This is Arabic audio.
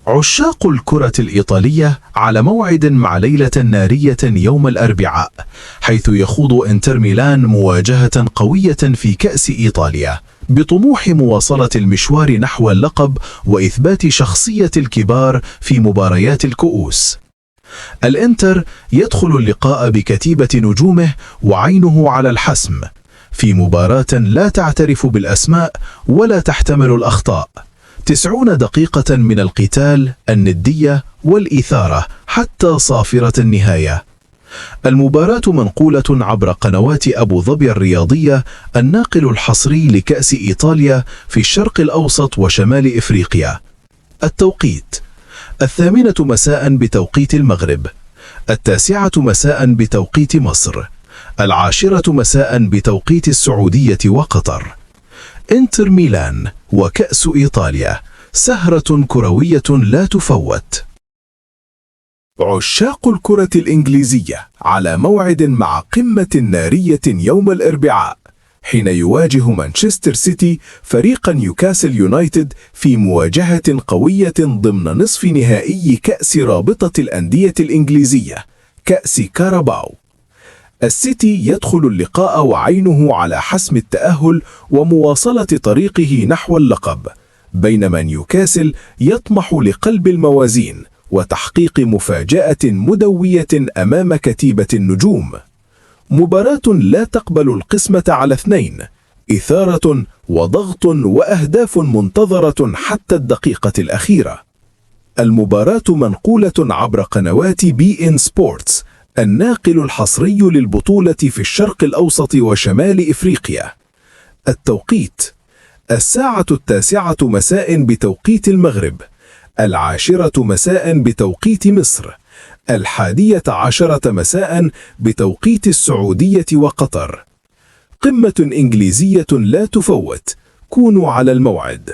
عشاق الكرة الإيطالية على موعد مع ليلة نارية يوم الأربعاء، حيث يخوض إنتر ميلان مواجهة قوية في كأس إيطاليا بطموح مواصلة المشوار نحو اللقب وإثبات شخصية الكبار في مباريات الكؤوس. الإنتر يدخل اللقاء بكتيبة نجومه وعينه على الحسم في مباراة لا تعترف بالأسماء ولا تحتمل الأخطاء. 90 دقيقة من القتال، الندية والإثارة حتى صافرة النهاية. المباراة منقولة عبر قنوات أبو ظبي الرياضية، الناقل الحصري لكأس إيطاليا في الشرق الأوسط وشمال إفريقيا. التوقيت 8 مساء بتوقيت المغرب، 9 مساء بتوقيت مصر، 10 مساء بتوقيت السعودية وقطر. إنتر ميلان وكأس إيطاليا، سهرة كروية لا تفوت. عشاق الكرة الإنجليزية على موعد مع قمة نارية يوم الأربعاء، حين يواجه مانشستر سيتي فريق نيوكاسل يونايتد في مواجهة قوية ضمن نصف نهائي كأس رابطة الأندية الإنجليزية، كأس كاراباو. السيتي يدخل اللقاء وعينه على حسم التأهل ومواصلة طريقه نحو اللقب، بينما نيوكاسل يطمح لقلب الموازين وتحقيق مفاجأة مدوية أمام كتيبة النجوم. مباراة لا تقبل القسمة على اثنين، إثارة وضغط وأهداف منتظرة حتى الدقيقة الأخيرة. المباراة منقولة عبر قنوات بي إن سبورتس، الناقل الحصري للبطولة في الشرق الأوسط وشمال إفريقيا. التوقيت 9 مساء بتوقيت المغرب، 10 مساء بتوقيت مصر، 11 مساء بتوقيت السعودية وقطر. قمة إنجليزية لا تفوت، كونوا على الموعد.